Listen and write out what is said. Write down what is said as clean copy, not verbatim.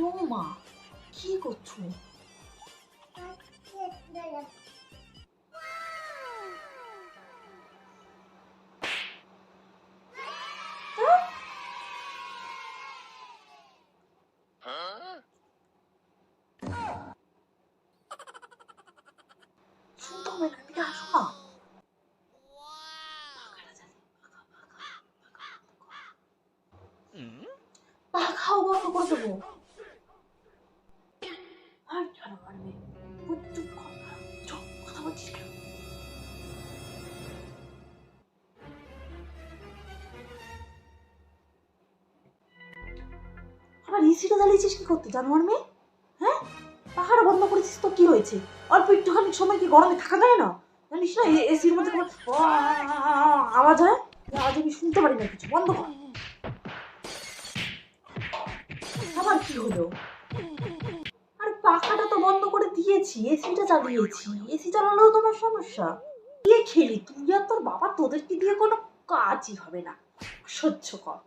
ও মা, কি করছো? শুনতে হবে না, এদিকে আসো না। পা খাও বন্ধ করে দেবো। আর ছাড়ো পারবে, চুপ কর, চুপ, কথা বলছিস কেন? আবার এসিটা জ্বালিয়েছিস কি করতে, জানোয়ার মেয়ে? হ্যাঁ, পাখাটা বন্ধ করেছিস তো কি হয়েছে? অল্প একটুখানি সময় কি গরমে থাকা যায় না? জানিস না এসির মধ্যে কেমন আওয়াজ হয়? আজ আমি শুনতে পারি না কিছু, বন্ধ কর। আবার কি হলো? আরে পাখাটা তো বন্ধ করে দিয়েছি, এসিটা চালিয়েছি। এসি চালালেও তোমার সমস্যা। দিয়ে খেলি তুই আর তোর বাবা, তোদেরকে দিয়ে কোনো কাজই হবে না, সহ্য কর।